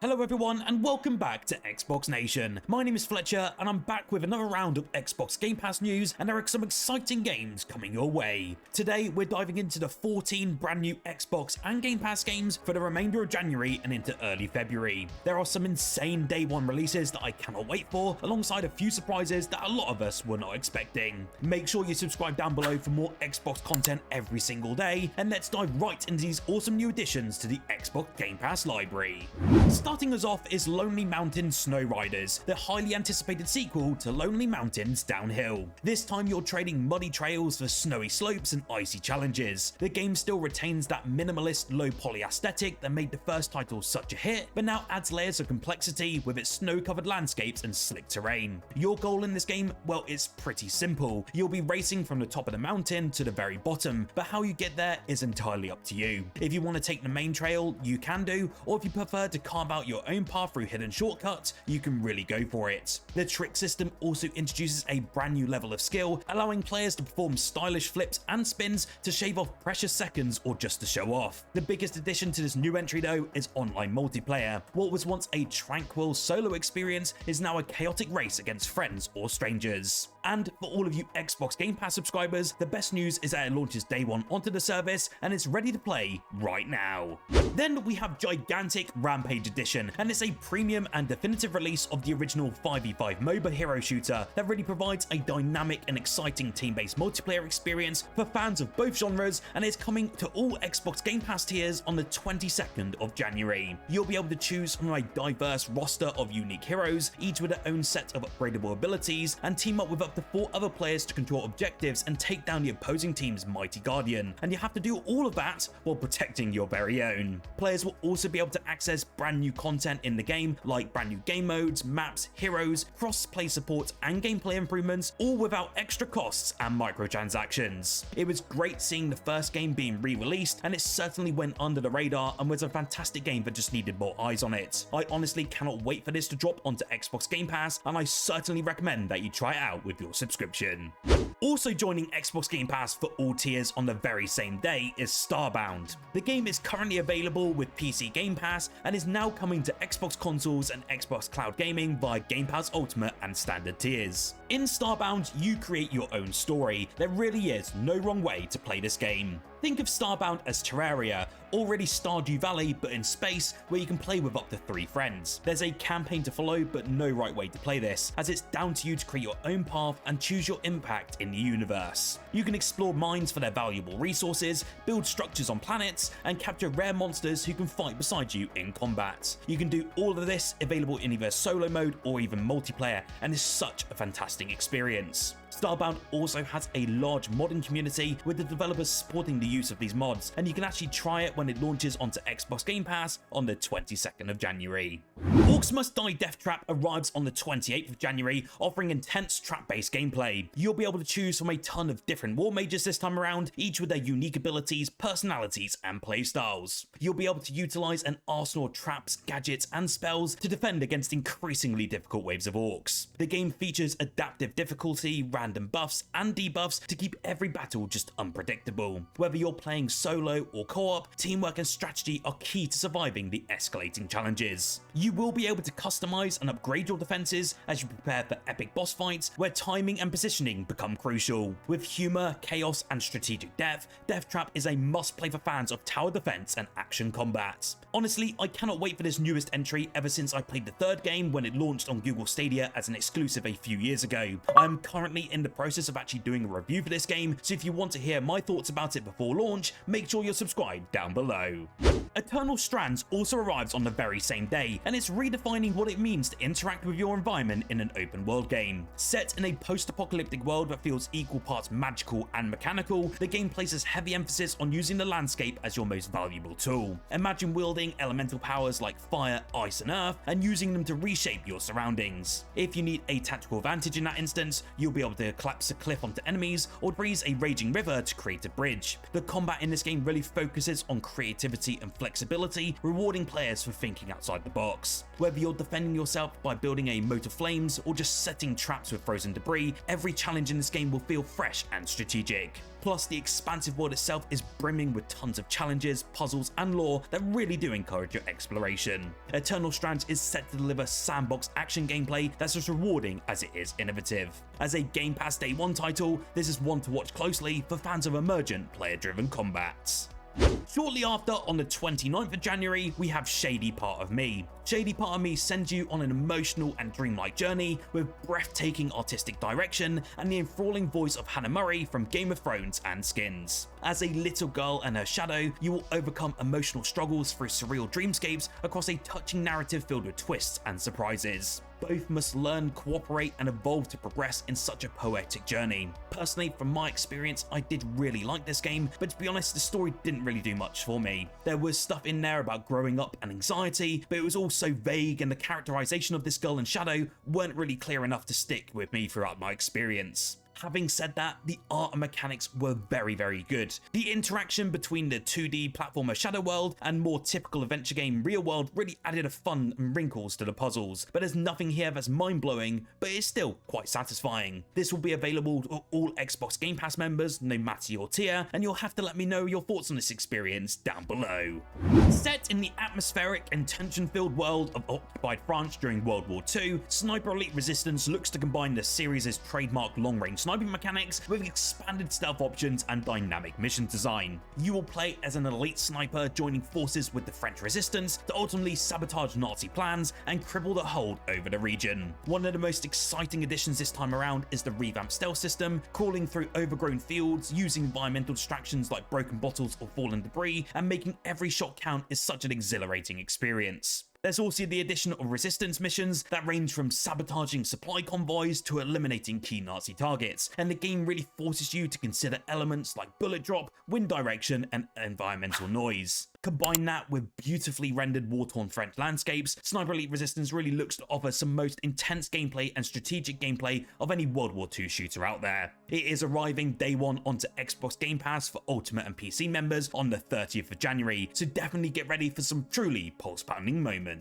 Hello everyone and welcome back to Xbox Nation. My name is Fletcher and I'm back with another round of Xbox Game Pass news, and there are some exciting games coming your way. Today we're diving into the 14 brand new Xbox and Game Pass games for the remainder of January and into early February. There are some insane day one releases that I cannot wait for, alongside a few surprises that a lot of us were not expecting. Make sure you subscribe down below for more Xbox content every single day, and let's dive right into these awesome new additions to the Xbox Game Pass library. Starting us off is Lonely Mountain Snow Riders, the highly anticipated sequel to Lonely Mountains Downhill. This time you're trading muddy trails for snowy slopes and icy challenges. The game still retains that minimalist low poly aesthetic that made the first title such a hit, but now adds layers of complexity with its snow-covered landscapes and slick terrain. Your goal in this game, well, it's pretty simple. You'll be racing from the top of the mountain to the very bottom, but how you get there is entirely up to you. If you want to take the main trail, you can do, or if you prefer to carve out your own path through hidden shortcuts, you can really go for it. The trick system also introduces a brand new level of skill, allowing players to perform stylish flips and spins to shave off precious seconds or just to show off. The biggest addition to this new entry though is online multiplayer. What was once a tranquil solo experience is now a chaotic race against friends or strangers. And for all of you Xbox Game Pass subscribers, the best news is that it launches day one onto the service and it's ready to play right now. Then we have gigantic Rampage Edition, and it's a premium and definitive release of the original 5v5 MOBA hero shooter that really provides a dynamic and exciting team-based multiplayer experience for fans of both genres, and is coming to all Xbox Game Pass tiers on the 22nd of January. You'll be able to choose from a diverse roster of unique heroes, each with their own set of upgradable abilities, and team up with up to 4 other players to control objectives and take down the opposing team's mighty guardian, and you have to do all of that while protecting your very own. Players will also be able to access brand new content in the game, like brand new game modes, maps, heroes, cross-play support and gameplay improvements, all without extra costs and microtransactions. It was great seeing the first game being re-released, and it certainly went under the radar and was a fantastic game that just needed more eyes on it. I honestly cannot wait for this to drop onto Xbox Game Pass, and I certainly recommend that you try it out with your subscription. Also joining Xbox Game Pass for all tiers on the very same day is Starbound. The game is currently available with PC Game Pass and is now coming to Xbox consoles and Xbox Cloud Gaming via Game Pass Ultimate and Standard tiers. In Starbound, you create your own story. There really is no wrong way to play this game. Think of Starbound as Terraria, already Stardew Valley but in space, where you can play with up to 3 friends. There's a campaign to follow but no right way to play this, as it's down to you to create your own path and choose your impact in the universe. You can explore mines for their valuable resources, build structures on planets, and capture rare monsters who can fight beside you in combat. You can do all of this available in either solo mode or even multiplayer, and is such a fantastic experience. Starbound also has a large modding community, with the developers supporting the use of these mods, and you can actually try it when it launches onto Xbox Game Pass on the 22nd of January. Orcs Must Die Deathtrap arrives on the 28th of January, offering intense trap-based gameplay. You'll be able to choose from a ton of different war mages this time around, each with their unique abilities, personalities, and playstyles. You'll be able to utilize an arsenal of traps, gadgets, and spells to defend against increasingly difficult waves of orcs. The game features adaptive difficulty, random buffs and debuffs to keep every battle just unpredictable. Whether you're playing solo or co-op, teamwork and strategy are key to surviving the escalating challenges. You will be able to customize and upgrade your defenses as you prepare for epic boss fights, where timing and positioning become crucial. With humor, chaos and strategic depth, Deathtrap is a must-play for fans of tower defense and action combat. Honestly, I cannot wait for this newest entry ever since I played the third game when it launched on Google Stadia as an exclusive a few years ago. I am currently in the process of actually doing a review for this game, so if you want to hear my thoughts about it before launch, make sure you're subscribed down below. Eternal Strands also arrives on the very same day, and it's redefining what it means to interact with your environment in an open world game. Set in a post-apocalyptic world that feels equal parts magical and mechanical, the game places heavy emphasis on using the landscape as your most valuable tool. Imagine wielding elemental powers like fire, ice and earth, and using them to reshape your surroundings. If you need a tactical advantage in that instance, you'll be able to collapse a cliff onto enemies or freeze a raging river to create a bridge. The combat in this game really focuses on creativity and flexibility, rewarding players for thinking outside the box. Whether you're defending yourself by building a moat of flames or just setting traps with frozen debris, every challenge in this game will feel fresh and strategic. Plus, the expansive world itself is brimming with tons of challenges, puzzles, and lore that really do encourage your exploration. Eternal Strands is set to deliver sandbox action gameplay that's as rewarding as it is innovative. As a Game Pass Day 1 title, this is one to watch closely for fans of emergent, player-driven combats. Shortly after, on the 29th of January, we have Shady Part of Me. Shady Part of Me sends you on an emotional and dreamlike journey with breathtaking artistic direction and the enthralling voice of Hannah Murray from Game of Thrones and Skins. As a little girl and her shadow, you will overcome emotional struggles through surreal dreamscapes across a touching narrative filled with twists and surprises. Both must learn, cooperate, and evolve to progress in such a poetic journey. Personally, from my experience, I did really like this game, but to be honest, the story didn't really do much for me. There was stuff in there about growing up and anxiety, but it was all so vague, and the characterization of this girl and shadow weren't really clear enough to stick with me throughout my experience. Having said that, the art and mechanics were very good. The interaction between the 2D platformer Shadow World and more typical adventure game Real World really added a fun and wrinkles to the puzzles, but there's nothing here that's mind-blowing, but it's still quite satisfying. This will be available to all Xbox Game Pass members, no matter your tier, and you'll have to let me know your thoughts on this experience down below. Set in the atmospheric and tension-filled world of occupied France during World War II, Sniper Elite Resistance looks to combine the series' trademark long-range sniping mechanics with expanded stealth options and dynamic mission design. You will play as an elite sniper joining forces with the French resistance to ultimately sabotage Nazi plans and cripple the hold over the region. One of the most exciting additions this time around is the revamped stealth system, crawling through overgrown fields, using environmental distractions like broken bottles or fallen debris, and making every shot count is such an exhilarating experience. There's also the addition of resistance missions that range from sabotaging supply convoys to eliminating key Nazi targets, and the game really forces you to consider elements like bullet drop, wind direction, and environmental noise. Combine that with beautifully rendered war-torn French landscapes, Sniper Elite Resistance really looks to offer some most intense gameplay and strategic gameplay of any World War II shooter out there. It is arriving day 1 onto Xbox Game Pass for Ultimate and PC members on the 30th of January, so definitely get ready for some truly pulse-pounding moments.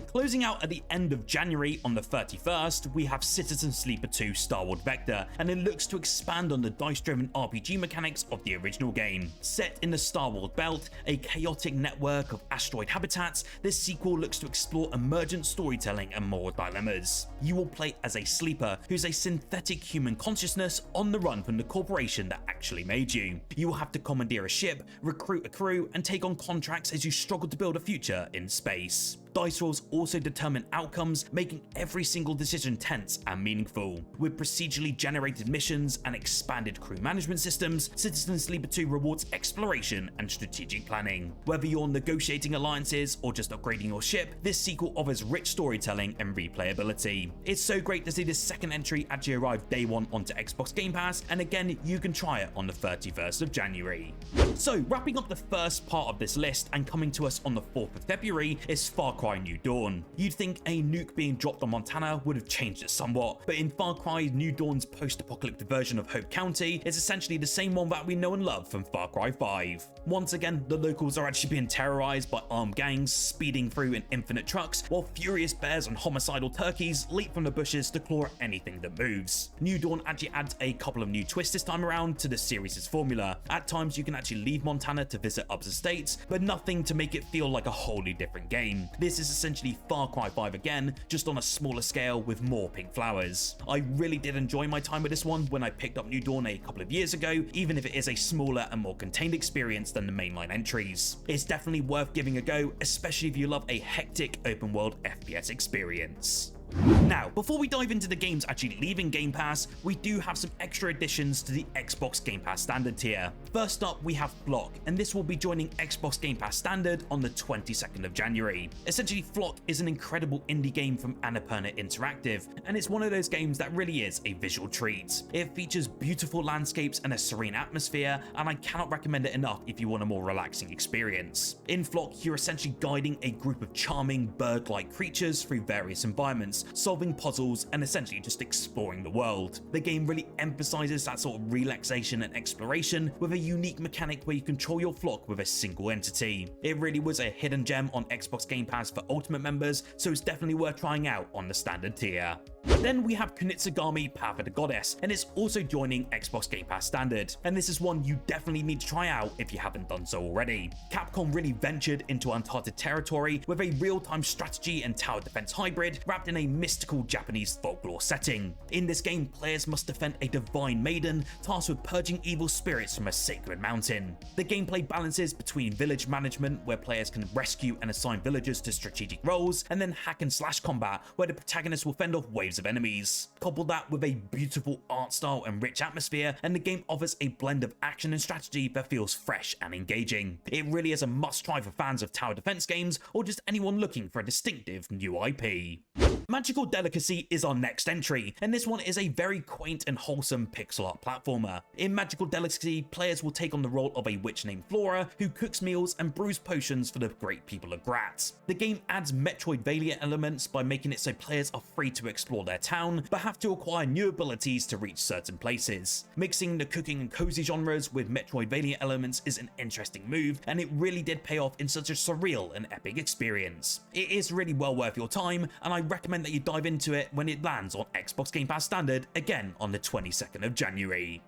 Closing out at the end of January on the 31st, we have Citizen Sleeper 2 Star Wars Vector, and it looks to expand on the dice-driven RPG mechanics of the original game. Set in the Star Wars Belt, a chaotic network of asteroid habitats, this sequel looks to explore emergent storytelling and moral dilemmas. You will play as a sleeper who's a synthetic human consciousness on the run from the corporation that actually made you. You will have to commandeer a ship, recruit a crew, and take on contracts as you struggle to build a future in space. Dice rolls also determine outcomes, making every single decision tense and meaningful. With procedurally generated missions and expanded crew management systems, Citizen Sleeper 2 rewards exploration and strategic planning. Whether you're negotiating alliances or just upgrading your ship, this sequel offers rich storytelling and replayability. It's so great to see this second entry actually arrive day 1 onto Xbox Game Pass, and again, you can try it on the 31st of January. So, wrapping up the first part of this list and coming to us on the 4th of February is Far Cry New Dawn. You'd think a nuke being dropped on Montana would have changed it somewhat, but in Far Cry New Dawn's post-apocalyptic version of Hope County, it's essentially the same one that we know and love from Far Cry 5. Once again, the locals are actually being terrorized by armed gangs speeding through in infinite trucks, while furious bears and homicidal turkeys leap from the bushes to claw at anything that moves. New Dawn actually adds a couple of new twists this time around to the series' formula. At times you can actually leave Montana to visit other states, but nothing to make it feel like a wholly different game. This is essentially Far Cry 5 again, just on a smaller scale with more pink flowers. I really did enjoy my time with this one when I picked up New Dawn a couple of years ago, even if it is a smaller and more contained experience than the mainline entries. It's definitely worth giving a go, especially if you love a hectic open world FPS experience. Now, before we dive into the games actually leaving Game Pass, we do have some extra additions to the Xbox Game Pass Standard tier. First up, we have Flock, and this will be joining Xbox Game Pass Standard on the 22nd of January. Essentially, Flock is an incredible indie game from Annapurna Interactive, and it's one of those games that really is a visual treat. It features beautiful landscapes and a serene atmosphere, and I cannot recommend it enough if you want a more relaxing experience. In Flock, you're essentially guiding a group of charming bird-like creatures through various environments, battles, solving puzzles, and essentially just exploring the world. The game really emphasizes that sort of relaxation and exploration with a unique mechanic where you control your flock with a single entity. It really was a hidden gem on Xbox Game Pass for Ultimate members, so it's definitely worth trying out on the standard tier. Then we have Kunitsu-Gami Path of the Goddess, and it's also joining Xbox Game Pass Standard, and this is one you definitely need to try out if you haven't done so already. Capcom really ventured into uncharted territory with a real-time strategy and tower defense hybrid wrapped in a mystical Japanese folklore setting. In this game, players must defend a divine maiden tasked with purging evil spirits from a sacred mountain. The gameplay balances between village management, where players can rescue and assign villagers to strategic roles, and then hack and slash combat, where the protagonist will fend off waves of enemies. Couple that with a beautiful art style and rich atmosphere, and the game offers a blend of action and strategy that feels fresh and engaging. It really is a must-try for fans of tower defense games, or just anyone looking for a distinctive new IP. Magical Delicacy is our next entry, and this one is a very quaint and wholesome pixel art platformer. In Magical Delicacy, players will take on the role of a witch named Flora who cooks meals and brews potions for the great people of Gratz. The game adds Metroidvania elements by making it so players are free to explore their town, but have to acquire new abilities to reach certain places. Mixing the cooking and cozy genres with Metroidvania elements is an interesting move, and it really did pay off in such a surreal and epic experience. It is really well worth your time, and I recommend that you dive into it when it lands on Xbox Game Pass Standard again on the 22nd of January.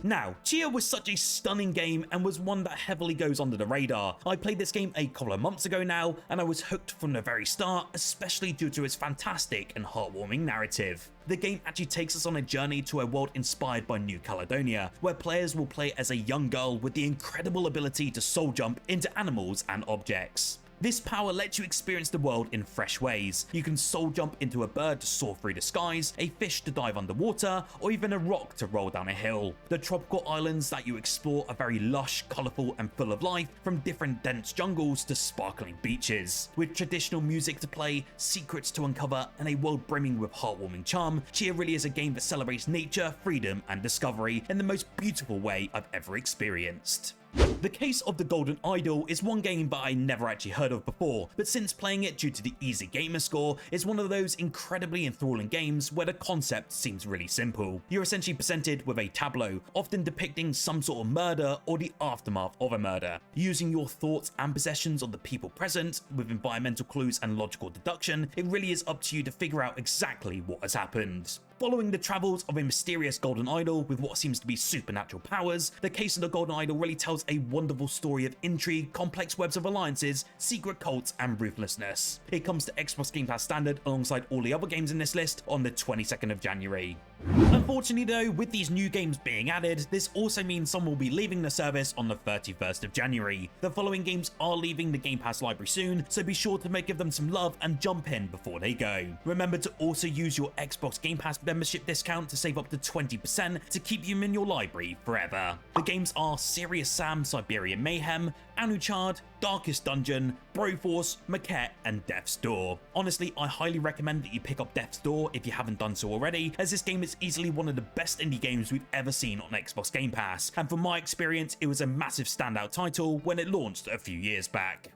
Now, Tchia was such a stunning game and was one that heavily goes under the radar. I played this game a couple of months ago now, and I was hooked from the very start, especially due to its fantastic and heartwarming narrative. The game actually takes us on a journey to a world inspired by New Caledonia, where players will play as a young girl with the incredible ability to soul jump into animals and objects. This power lets you experience the world in fresh ways. You can soul jump into a bird to soar through the skies, a fish to dive underwater, or even a rock to roll down a hill. The tropical islands that you explore are very lush, colourful, and full of life, from different dense jungles to sparkling beaches. With traditional music to play, secrets to uncover, and a world brimming with heartwarming charm, Tchia really is a game that celebrates nature, freedom, and discovery in the most beautiful way I've ever experienced. The Case of the Golden Idol is one game that I never actually heard of before, but since playing it due to the easy gamer score, it's one of those incredibly enthralling games where the concept seems really simple. You're essentially presented with a tableau, often depicting some sort of murder or the aftermath of a murder. Using your thoughts and possessions of the people present, with environmental clues and logical deduction, it really is up to you to figure out exactly what has happened. Following the travels of a mysterious golden idol with what seems to be supernatural powers, The Case of the Golden Idol really tells a wonderful story of intrigue, complex webs of alliances, secret cults, and ruthlessness. It comes to Xbox Game Pass Standard alongside all the other games in this list on the 22nd of January. Unfortunately though, with these new games being added, this also means some will be leaving the service on the 31st of January. The following games are leaving the Game Pass library soon, so be sure to give them some love and jump in before they go. Remember to also use your Xbox Game Pass membership discount to save up to 20% to keep you in your library forever. The games are Serious Sam Siberian Mayhem, Anuchard, Darkest Dungeon, Broforce, Maquette, and Death's Door. Honestly, I highly recommend that you pick up Death's Door if you haven't done so already, as this game is easily one of the best indie games we've ever seen on Xbox Game Pass, and from my experience, it was a massive standout title when it launched a few years back.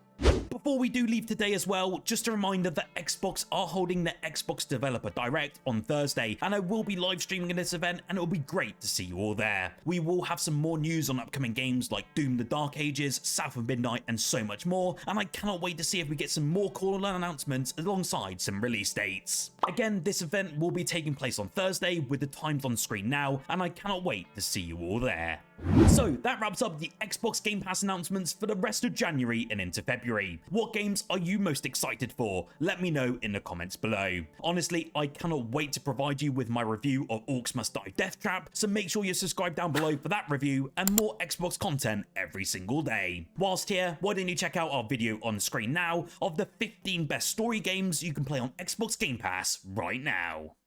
Before we do leave today as well, just a reminder that Xbox are holding their Xbox Developer Direct on Thursday, and I will be live streaming this event, and it will be great to see you all there. We will have some more news on upcoming games like Doom the Dark Ages, South of Midnight, and so much more, and I cannot wait to see if we get some more cool announcements alongside some release dates. Again, this event will be taking place on Thursday with the times on screen now, and I cannot wait to see you all there. So that wraps up the Xbox Game Pass announcements for the rest of January and into February. What games are you most excited for? Let me know in the comments below. Honestly, I cannot wait to provide you with my review of Orcs Must Die Deathtrap, so make sure you subscribe down below for that review and more Xbox content every single day. Whilst here, why don't you check out our video on screen now of the 15 best story games you can play on Xbox Game Pass right now.